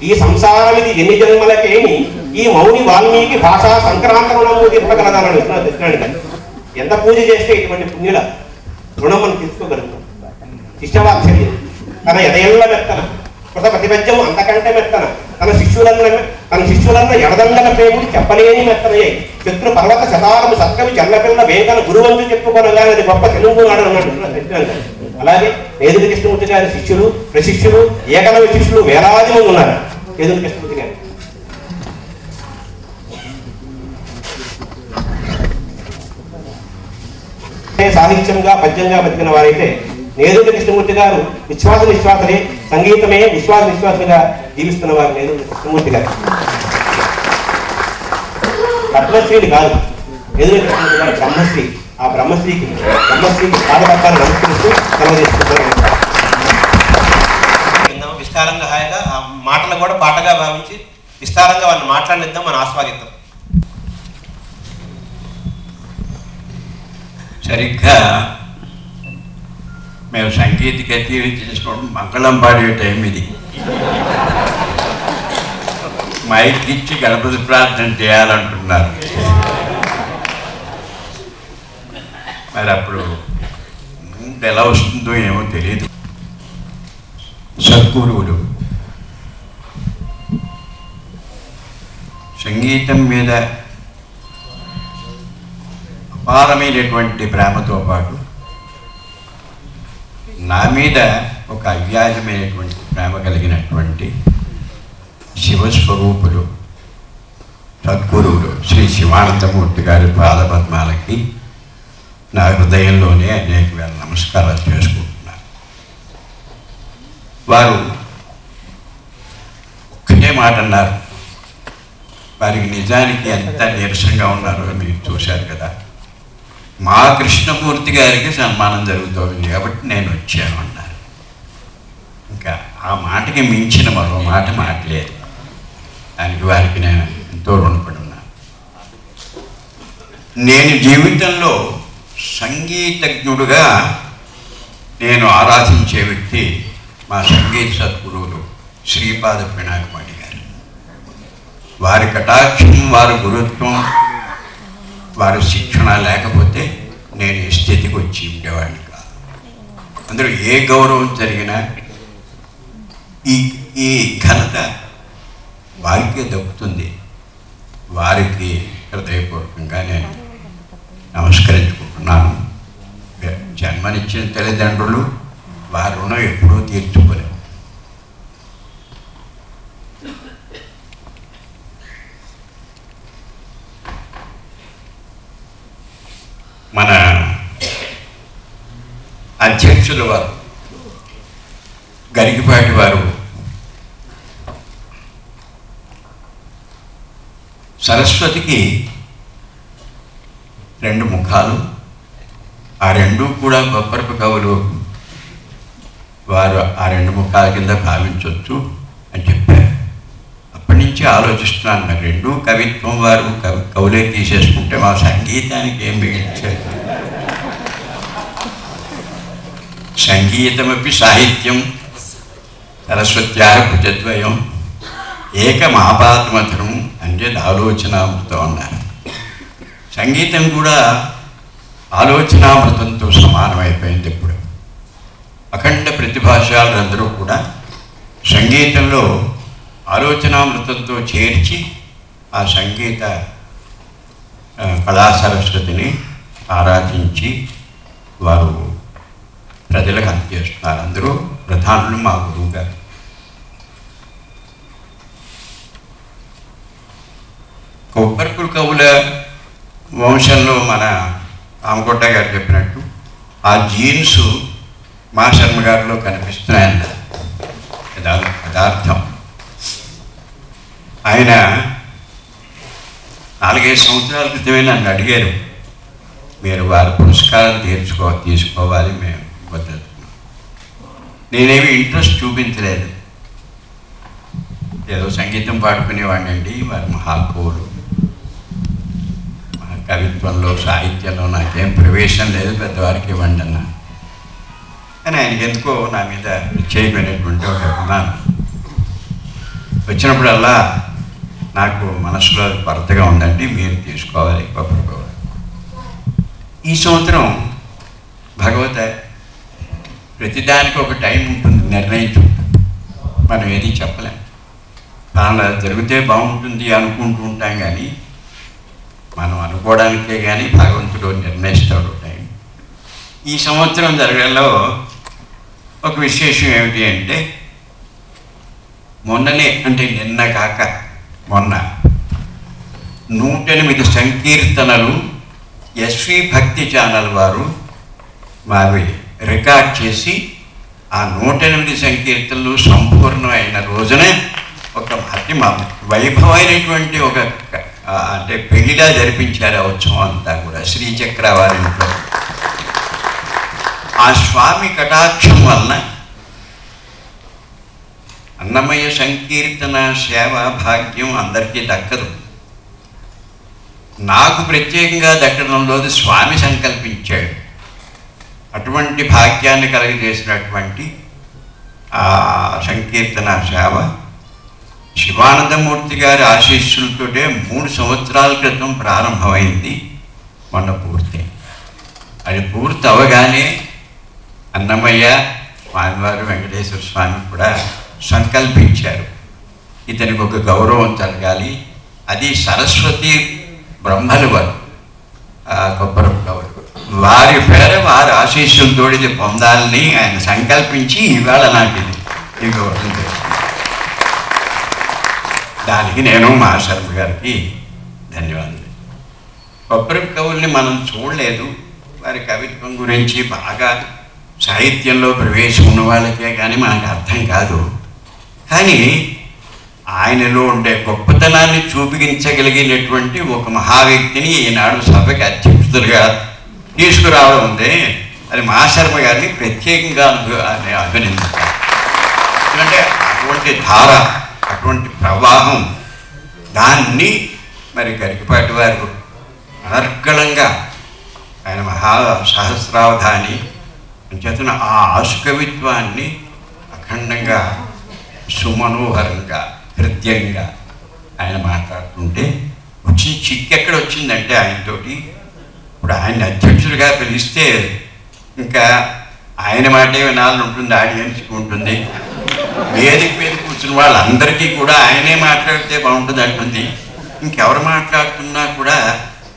ఈ సంసారం ఇది ఎన్ని జన్మలకేమి ఈ మౌని వాల్మీకి భాషా సంక్రాంత రుణము తీర్పగలదాలని కృష్ణుడు గారు. ఎంత పూజ చేస్తే ఇటువంటి పుణ్యుల రుణం మనం తీర్చుకోగలుగుతాం. శిష్యవాత్సల్యం తన ఎదయల్ల మెత్తన కృత ప్రతిపద్యం అంతకంటే మెత్తన తన శిష్యులన్న ఎడదండల ప్రేముడు చెప్పలేని మెత్తనయ్యాయి. శత్రు పర్వత శతాలము సత్కవి చల్లపిల్ల వేగన గురువంతు చెప్పుకోనగా అది గొప్ప తెలుగు నాడు అన్నట్టు. అలాగే ఏదుల కృష్ణమూర్తి గారి శిష్యులు, ప్రశిష్యులు, ఏకలవ్య శిష్యులు వేలాది మంది ఉన్నారు. ఏదుల కృష్ణమూర్తి గారు సాహిత్యంగా పద్యంగా బతికిన వారైతే నేదుల కృష్ణమూర్తి గారు విశ్వాసలే సంగీతమే విశ్వాసులుగా జీవిస్తున్న వారు నేదుల కృష్ణమూర్తి గారు. పద్మశ్రీని కాదు, నేదుల కృష్ణమూర్తి గారు బ్రహ్మశ్రీ. ఆ బ్రహ్మశ్రీకి పాదపత్రాలు నమస్కరిస్తూ సెలవు తీసుకుంటారు. విస్తారంగా హాయిగా ఆ మాటలు కూడా పాటగా భావించి విస్తారంగా వాళ్ళని మాట్లాడిద్దాం, మనం ఆస్వాదిద్దాం. సరిగ్గా మేము సంగీత కచేరీ చేసుకోవడం మంగళం పాడే టైం ఇది. మైక్ ఇచ్చి గణపతి ప్రార్థన చేయాలంటున్నారు. మరి అప్పుడు ఎలా వస్తుందో ఏమో తెలియదు. సద్గురువులు సంగీతం మీద అపారమైనటువంటి ప్రేమతో పాటు నా మీద ఒక అవ్యాజమైనటువంటి ప్రేమ కలిగినటువంటి శివస్వరూపులు సద్గురువులు శ్రీ శివానందమూర్తి గారి పాదపద్మాలకి నా హృదయంలోనే అనేక వేల నమస్కారాలు చేసుకుంటున్నాను. వారు ఒక్కటే మాట అన్నారు. వారికి నిజానికి ఎంత నీరసంగా ఉన్నారో మీరు చూశారు కదా. మా కృష్ణమూర్తి గారికి సన్మానం జరుగుతుంది కాబట్టి నేను వచ్చాను అన్నారు. ఇంకా ఆ మాటకి మించిన మరో మాట మాట్లేదు. దానికి వారికి నేను ఎంతో రుణపడి ఉన్నాను. నేను జీవితంలో సంగీతజ్ఞుడుగా నేను ఆరాధించే వ్యక్తి మా సంగీత సద్గురువులు శ్రీపాద పినాకమణి గారు. వారి కటాక్షం, వారి గురుత్వం, వారి శిక్షణ లేకపోతే నేను ఈ స్థితికి వచ్చి ఉండేవాడిని కాదు. అందులో ఏ గౌరవం జరిగినా ఈ ఘనత వారికే దక్కుతుంది. వారికి హృదయపూర్వకంగా నేను నమస్కరించుకుంటున్నాను. జన్మనిచ్చిన తల్లిదండ్రులు వారి రుణం ఎప్పుడూ తీర్చుకోలేము. మన అధ్యక్షులు వారు గరికపాటి వారు సరస్వతికి రెండు ముఖాలు, ఆ రెండు కూడా గొప్పరపు కవులు వారు ఆ రెండు ముఖాల కింద భావించవచ్చు అని చెప్పారు. అప్పటి నుంచి ఆలోచిస్తున్నాను, మరి రెండు కవిత్వం వారు కవులే తీసేసుకుంటే మా సంగీతానికి ఏం మిగిల్చారు? సంగీతమపి సాహిత్యం సరస్వత్యాః భుజద్వయం ఏకమాపాతమధురం అంటే ఆలోచనామృతం అన్నారు. సంగీతం కూడా ఆలోచనామృతంతో సమానమైపోయింది. ఇప్పుడు అఖండ ప్రతిభాశాలందరూ కూడా సంగీతంలో ఆలోచనామృతంతో చేర్చి ఆ సంగీత కళా సరస్వతిని ఆరాధించి వారు ప్రజలకు అందజేస్తున్నారు. అందరూ ప్రధానులు మా గురువు గారు. కొబ్బరిపుల కవుల వంశంలో మన రామకోట గారు చెప్పినట్టు ఆ జీన్స్ మా శర్మ గారిలో కనిపిస్తున్నాయన్న యథార్థం. ఆయన 4-5 సంవత్సరాల క్రితమే నన్ను అడిగారు, మీరు వారి పురస్కారం తీసుకోవాలి మేము ఇవ్వద్దు. నేనేమి ఇంట్రెస్ట్ చూపించలేదు. ఏదో సంగీతం పాడుకునేవాడిని అండి. వారి మహాకవులు, కవిత్వంలో సాహిత్యంలో నాకేం ప్రవేశం లేదు, పెద్దవారికి ఇవ్వండి అన్నా. కానీ ఆయనకి ఎందుకో నా మీద ప్రత్యేకమైనటువంటి ఒక అభిమానం. వచ్చినప్పుడల్లా నాకు మనసులో కొరతగా ఉందండి, మీరు తీసుకోవాలి గొప్ప. ఈ సంవత్సరం భగవత ప్రతిదానికి ఒక టైం ఉంటుంది, నిర్ణయించుకుంటుంది. మనం ఏది చెప్పలేం. అలా జరిగితే బాగుంటుంది అనుకుంటూ ఉంటాం, కానీ మనం అనుకోవడానికే కానీ భగవంతుడు నిర్ణయిస్తాడు టైం. ఈ సంవత్సరం జరగడంలో ఒక విశేషం ఏమిటి అంటే, మొన్ననే అంటే నిన్న కాక మొన్న 108 సంకీర్తనలు ఎస్వి భక్తి ఛానల్ వారు మావి రికార్డ్ చేసి ఆ 108 సంకీర్తనలు సంపూర్ణమైన రోజునే ఒక అతి వైభవమైనటువంటి ఒక అంటే పెళ్లిలా జరిపించారు ఆ ఉత్సవం అంతా కూడా శ్రీచక్ర వారింట్లో. ఆ స్వామి కటాక్షం వలన అన్నమయ్య సంకీర్తన సేవా భాగ్యం అందరికీ దక్కదు. నాకు ప్రత్యేకంగా దక్కడంలో స్వామి సంకల్పించాడు. అటువంటి భాగ్యాన్ని కలుగజేసినటువంటి ఆ సంకీర్తన సేవ శివానందమూర్తి గారి ఆశీస్సులతోటే 3 సంవత్సరాల క్రితం ప్రారంభమైంది, మొన్న పూర్తి. అది పూర్తి అవగానే అన్నమయ్య స్వామివారు వెంకటేశ్వర స్వామి కూడా సంకల్పించారు, ఇతనికి ఒక గౌరవం జరగాలి. అది సరస్వతి బ్రహ్మలు వారు, కొబ్బరపు వారి పేర వారి ఆశీస్సులతో ఇది పొందాలని ఆయన సంకల్పించి ఇవాళ నాకు ఇది గౌరవం చేస్తుంది. దానికి నేను మా శర్మ గారికి ధన్యవాదాలు. కొబ్బరపు కవుల్ని మనం చూడలేదు, వారి కవిత్వం గురించి బాగా సాహిత్యంలో ప్రవేశం ఉన్న వాళ్ళకే కానీ మనకు అర్థం కాదు. కానీ ఆయనలో ఉండే గొప్పతనాన్ని చూపించగలిగినటువంటి ఒక మహావ్యక్తిని ఈనాడు సభకి అధ్యక్షులుగా తీసుకురావడం ఉంది. అది మా శర్మ గారిని ప్రత్యేకంగా అభినందిస్తాను. ఎందుకంటే అటువంటి ధార, అటువంటి ప్రవాహం, దాన్ని మరి గరికపాటి వారు అనర్గళంగా ఆయన మహా సహస్రావధాని చేతన ఆ ఆశుకవిత్వాన్ని అఖండంగా సుమనోహరంగా హృదయంగా ఆయన మాట్లాడుతుంటే వచ్చిన చిక్కెక్కడ వచ్చిందంటే ఆయనతోటి ఇప్పుడు ఆయన అధ్యక్షుడిగా పిలిస్తే ఇంకా ఆయన మాటే వినాలని ఉంటుంది, ఆడియన్స్కి ఉంటుంది. వేదిక మీద కూర్చున్న వాళ్ళందరికీ కూడా ఆయనే మాట్లాడితే బాగుంటుంది అంటుంది. ఇంకెవరు మాట్లాడుతున్నా కూడా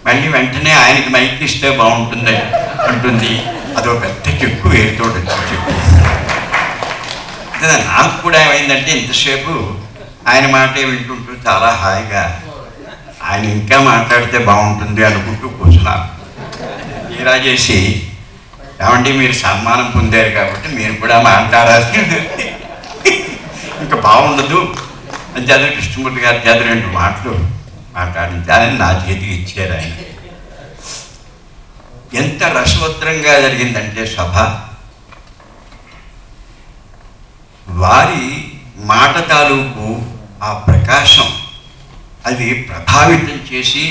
మళ్ళీ వెంటనే ఆయనకి మైక్ ఇస్తే బాగుంటుంది అంటుంది. అదో పెద్ద చెక్కు వేరుతో చెప్పు. నాకు కూడా ఏమైందంటే ఇంతసేపు ఆయన మాటే వింటుంటూ చాలా హాయిగా ఆయన ఇంకా మాట్లాడితే బాగుంటుంది అనుకుంటూ కూర్చున్నాను. తీరా చేసి ఏమంటే మీరు సన్మానం పొందారు కాబట్టి మీరు కూడా మాట్లాడాలి, ఇంకా బాగుండదు అని చదివి కృష్ణమూర్తి గారి చేత 2 మాటలు మాట్లాడించాలని నా చేతికి ఇచ్చారు ఆయన. ఎంత రసవత్రంగా జరిగిందంటే సభ, వారి మాట తాలూకు ఆ ప్రకాశం అది ప్రభావితం చేసి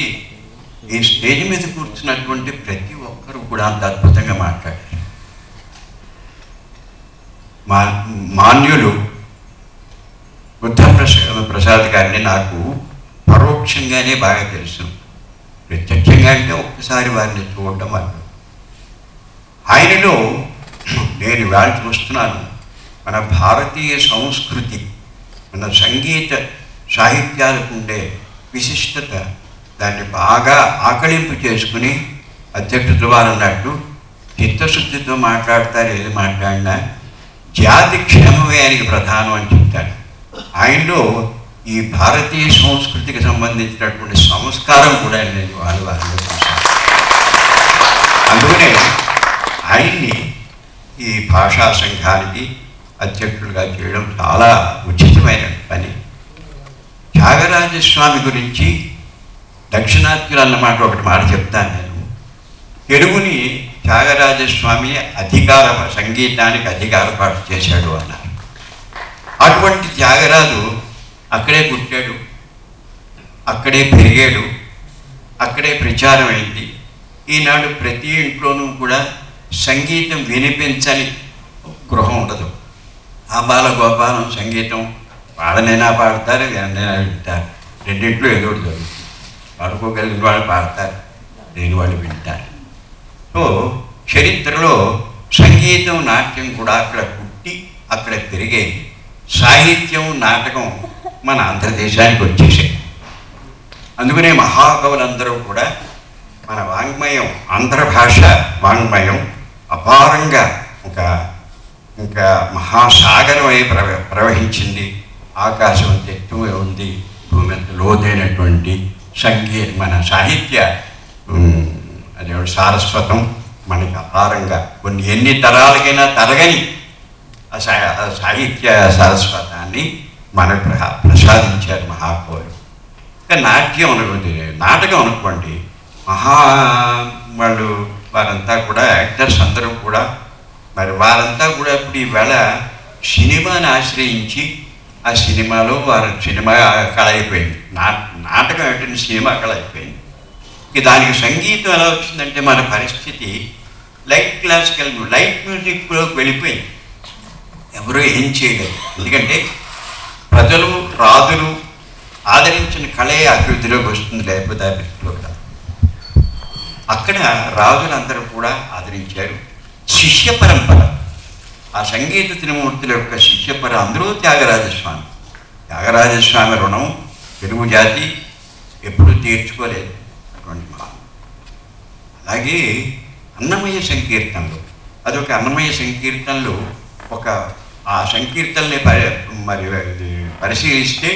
ఈ స్టేజ్ మీద కూర్చున్నటువంటి ప్రతి ఒక్కరు కూడా అంత అద్భుతంగా మాట్లాడారు. మాన్యులు ప్రసాద్ గారిని నాకు పరోక్షంగానే బాగా తెలుసు, ప్రత్యక్షంగా అంటే ఒక్కసారి వారిని చూడటం వల్ల. ఆయనలో నేను ఇవాళ చూస్తున్నాను, మన భారతీయ సంస్కృతి, మన సంగీత సాహిత్యాలకు ఉండే విశిష్టత, దాన్ని బాగా ఆకలింపు చేసుకుని అధ్యక్షుడు వారు అన్నట్టు చిత్తశుద్ధితో మాట్లాడతారు. ఏది మాట్లాడినా జాతి క్షేమమే ఆయనకి ప్రధానం అని చెప్తాడు. ఆయనలో ఈ భారతీయ సంస్కృతికి సంబంధించినటువంటి సంస్కారం కూడా నేను వారిలో చూశాను. అందుకనే ఆయన్ని ఈ భాషా సంఘానికి అధ్యక్షులుగా చేయడం చాలా ఉచితమైన పని. త్యాగరాజస్వామి గురించి దక్షిణాత్యులు అన్నమాట ఒకటి మాట చెప్తాను నేను. తెలుగుని త్యాగరాజస్వామి సంగీతానికి అధికారపాటు చేశాడు అన్నారు. అటువంటి త్యాగరాజు అక్కడే పుట్టాడు, అక్కడే పెరిగాడు, అక్కడే ప్రచారం అయింది. ఈనాడు ప్రతి ఇంట్లోనూ కూడా సంగీతం వినిపించని గృహం ఉండదు. ఆ బాలగోపాలం సంగీతం పాడనైనా పాడతారు, వినైనా వింటారు. రెండింట్లో ఏదో ఒకటి జరుగుతుంది. పాడుకోగలిగిన వాళ్ళు పాడతారు, లేని వాళ్ళు వింటారు. సో చరిత్రలో సంగీతం, నాట్యం కూడా అక్కడ పుట్టి అక్కడ పెరిగేది. సాహిత్యం, నాటకం మన ఆంధ్రదేశానికి వచ్చేసాయి. అందుకనే మహాకవులందరూ కూడా మన వాంగ్మయం, ఆంధ్ర భాష వాంగ్మయం అపారంగా ఇంకా మహాసాగరమై ప్రవహించింది. ఆకాశం అంత ఎత్తుగా ఉంది, భూమి అంత లోతైనటువంటి మన సాహిత్య అదే సారస్వతం మనకి అపారంగా ఎన్ని తరాలకైనా తరగని సాహిత్య సరస్వతాన్ని మనకు ప్రసాదించారు మహాకవులు. ఇంకా నాటకం అనుకోండి, వారంతా కూడా యాక్టర్స్ అందరూ కూడా మరి వారంతా కూడా ఇప్పుడు ఈవేళ సినిమాని ఆశ్రయించి ఆ సినిమాలో వారు సినిమా కళ అయిపోయింది. నాటకం ఏంటంటే సినిమా కళ అయిపోయింది. దానికి సంగీతం ఎలా వచ్చిందంటే మన పరిస్థితి లైట్ మ్యూజిక్లోకి వెళ్ళిపోయింది. ఎవరో ఏం చేయలేదు. ఎందుకంటే ప్రజలు రాజులు ఆదరించిన కళే అభివృద్ధిలోకి వస్తుంది, లేకపోతే అభివృద్ధిలో కాదు. అక్కడ రాజులందరూ కూడా ఆదరించారు. శిష్య పరంపర, ఆ సంగీత త్రిమూర్తుల యొక్క శిష్యపర అందరూ త్యాగరాజస్వామి రుణం తెలుగు జాతి ఎప్పుడూ తీర్చుకోలేదు అటువంటి మహా. అలాగే అన్నమయ్య సంకీర్తనలు, అదొక అన్నమయ్య సంకీర్తనలు ఒక ఆ సంకీర్తనని మరి పరిశీలిస్తే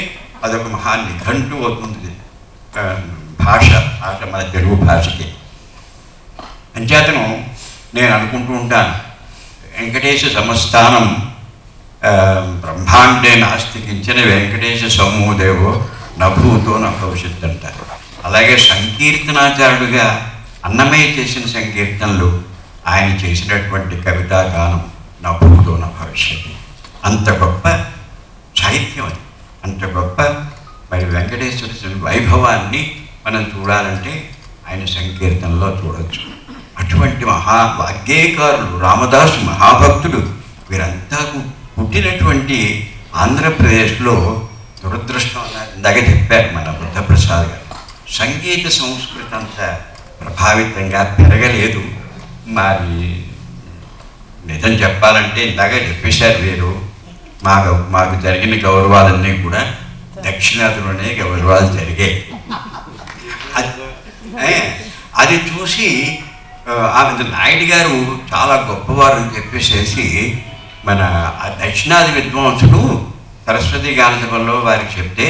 అదొక మహా నిఘంటు అవుతుంది భాష మన తెలుగు భాషకి. అంచేతను నేను అనుకుంటూ ఉంటాను, వెంకటేశ సమస్థానం బ్రహ్మాండే నాస్తి కించన వెంకటేశ సమూహదేవో నభూతో నభవిష్యత్ అంటారు. అలాగే సంకీర్తనాచారుడుగా అన్నమయ్య చేసిన సంకీర్తనలు, ఆయన చేసినటువంటి కవితా గానం నభూతో నభవిష్యత్. అంత గొప్ప సాహిత్యం అది, అంత గొప్ప మరి వెంకటేశ్వర వైభవాన్ని మనం చూడాలంటే ఆయన సంకీర్తనలో చూడవచ్చు. అటువంటి వాగ్గేయకారులు, రామదాసు మహాభక్తుడు, వీరంతా పుట్టినటువంటి ఆంధ్రప్రదేశ్లో దురదృష్టం ఇందాక చెప్పారు మన బుద్ధప్రసాద్ గారు. సంగీత సంస్కృతి అంత ప్రభావితంగా పెరగలేదు. మరి నిజం చెప్పాలంటే ఇందాక చెప్పేశారు వీరు, మాకు జరిగిన గౌరవాలన్నీ కూడా దక్షిణాదిలోనే గౌరవాలు జరిగాయి. అది చూసి నాయుడు గారు చాలా గొప్పవారు అని చెప్పేసేసి మన దక్షిణాది విద్వాంసుడు సరస్వతి గానసభలో వారికి చెప్తే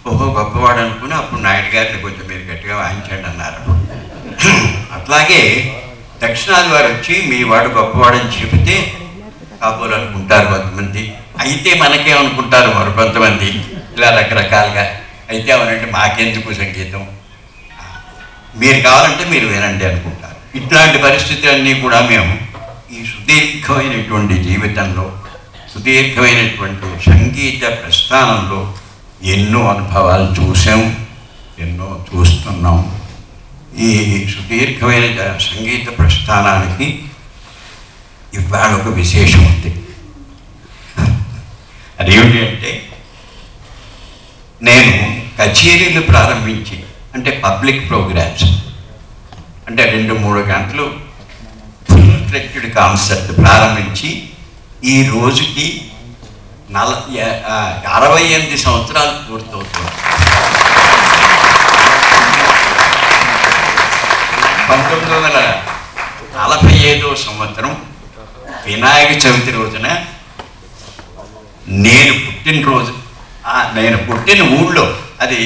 ఓహో గొప్పవాడు అనుకుని అప్పుడు నాయుడు గారిని కొంచెం మీరు గట్టిగా వాయించండి అన్నారు. అట్లాగే దక్షిణాది వారు వచ్చి మీ వాడు గొప్పవాడని చెబితే కాబోలు అనుకుంటారు కొంతమంది, అయితే మనకేమనుకుంటారు మరి కొంతమంది, ఇలా రకరకాలుగా. అయితే అవనంటే మాకెందుకు సంగీతం, మీరు కావాలంటే మీరు వినండి అనుకుంటారు. ఇట్లాంటి పరిస్థితులన్నీ కూడా మేము ఈ సుదీర్ఘమైనటువంటి జీవితంలో, సుదీర్ఘమైనటువంటి సంగీత ప్రస్థానంలో ఎన్నో అనుభవాలు చూసాం, ఎన్నో చూస్తున్నాం. ఈ సుదీర్ఘమైన సంగీత ప్రస్థానానికి ఇవాళ ఒక విశేషం ఉంది. అదేమిటి అంటే, నేను కచేరీలు ప్రారంభించి, అంటే పబ్లిక్ ప్రోగ్రామ్స్, అంటే 2-3 గంటలు ఫుల్ ఫ్లెడ్జ్డ్ కాన్సర్ట్ ప్రారంభించి ఈ రోజుకి 68 సంవత్సరాలు పూర్తవుతుంది. 1945వ సంవత్సరం వినాయక చవితి రోజున నేను పుట్టిన ఊళ్ళో, అది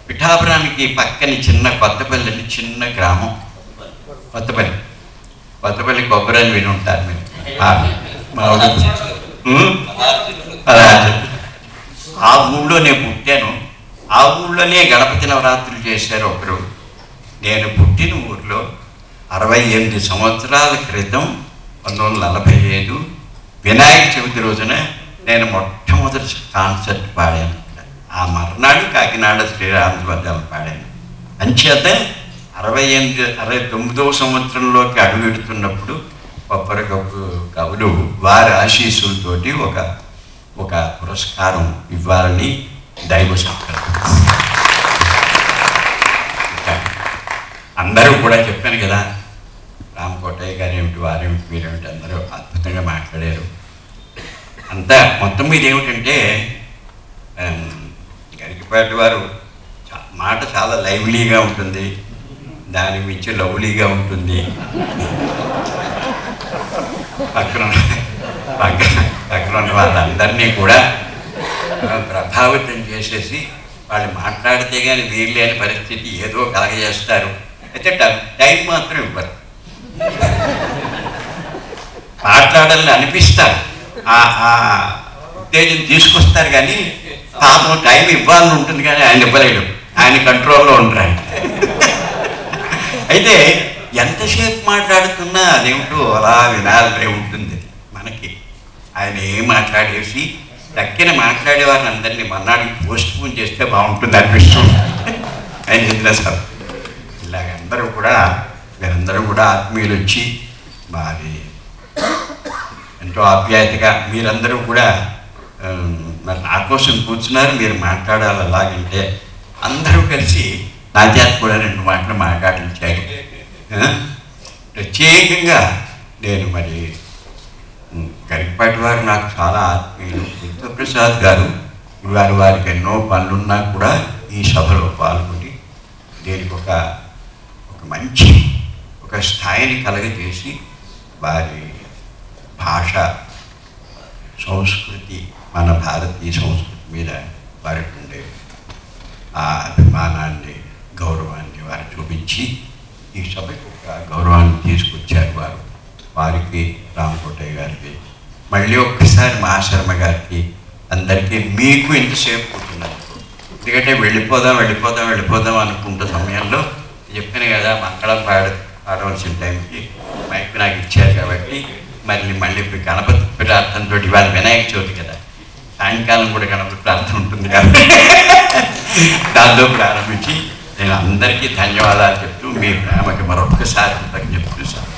పిఠాపురానికి పక్కని చిన్న కొత్తపల్లి అని చిన్న గ్రామం. కొత్తపల్లి కొబ్బరి అని విని ఉంటారు మీరు. ఆ ఊళ్ళో నేను పుట్టాను. ఆ ఊళ్ళోనే గణపతి నవరాత్రులు చేశారు ఒకరు. నేను పుట్టిన ఊర్లో 68 సంవత్సరాల క్రితం 1945 వినాయక చవితి రోజున నేను మొట్టమొదటి కాన్సర్ట్ పాడాను. ఆ మర్నాడు కాకినాడ శ్రీరామధ్వజాలు పాడాను. అంచేత 69వ సంవత్సరంలోకి అడుగెడుతున్నప్పుడు కొబ్బరి కవులు వారి ఆశీస్సులతోటి ఒక పురస్కారం ఇవ్వాలని దైవ సంకల్పం. అందరూ కూడా చెప్పాను కదా, రామకోటయ్య గారు ఏమిటి, వారేమిటి, వీరేమిటి, అందరూ అద్భుతంగా మాట్లాడారు. అంతా మొత్తం మీద ఏమిటంటే, గరికపాటి వారు మాట చాలా లైవ్లీగా ఉంటుంది, దాని మించి లవ్లీగా ఉంటుంది. పక్కన ఉన్న వాళ్ళందరినీ కూడా ప్రభావితం చేసేసి వాళ్ళు మాట్లాడితే కానీ వీలు లేని పరిస్థితి ఏదో కలగజేస్తారు. అయితే టైం మాత్రం ఇవ్వరు. మాట్లాడాలని అనిపిస్తారు, ఉత్తేజం తీసుకొస్తారు, కానీ పాపం టైం ఇవ్వాలని ఉంటుంది, కానీ ఆయన ఇవ్వలేడు, ఆయన కంట్రోల్లో ఉంటారు. అయితే ఎంతసేపు మాట్లాడుతున్నా అదేమిటో అలా వినాలనే ఉంటుంది మనకి. ఆయన ఏం మాట్లాడేసి తక్కిన మాట్లాడేవారిని అందరినీ మన్నాడికి పోస్ట్ పోన్ చేస్తే బాగుంటుంది అనిపిస్తుంది అయిందిరా సార్. ఇలాగ అందరూ కూడా మీరందరూ కూడా ఆత్మీయులు వచ్చి మరి ఎంతో ఆప్యాయతగా మీరందరూ కూడా మరి నా కోసం కూర్చున్నారు. మీరు మాట్లాడాలి అలాగంటే అందరూ కలిసి నా చేత కూడా 2 మాటలు మాట్లాడించారు. ప్రత్యేకంగా నేను మరి గరికపాటి వారు నాకు చాలా ఆత్మీయులు. విద్యాప్రసాద్ గారు ఇవాళ వారికి ఎన్నో పనులున్నా కూడా ఈ సభలో పాల్గొని దీనికి ఒక మంచి ఒక స్థాయిని కలగజేసి వారి భాష సంస్కృతి మన భారతీయ సంస్కృతి మీద వారికి ఉండే ఆ అభిమానాన్ని గౌరవాన్ని వారు చూపించి ఈ సభకు ఒక గౌరవాన్ని తీసుకొచ్చారు వారు. వారికి రామకోటయ్య గారికి మళ్ళీ ఒక్కసారి మహాశర్మ గారికి అందరికీ మీకు ఎంతసేపు కూర్చున్నారు. ఎందుకంటే వెళ్ళిపోదాం అనుకుంటున్న సమయంలో చెప్పాను కదా మంగళం పాడవలసిన టైంకి మైక్ నాకు ఇచ్చారు కాబట్టి మళ్ళీ గణపతి ప్రార్థనతో ఇవాళ వినాయక చవితి కదా, సాయంకాలం కూడా గణపతి ప్రార్థన ఉంటుంది కాబట్టి దాంతో ప్రారంభించి నేను అందరికీ ధన్యవాదాలు చెప్తూ మీ ప్రేమకి మరొక్కసారి చెప్తూ సార్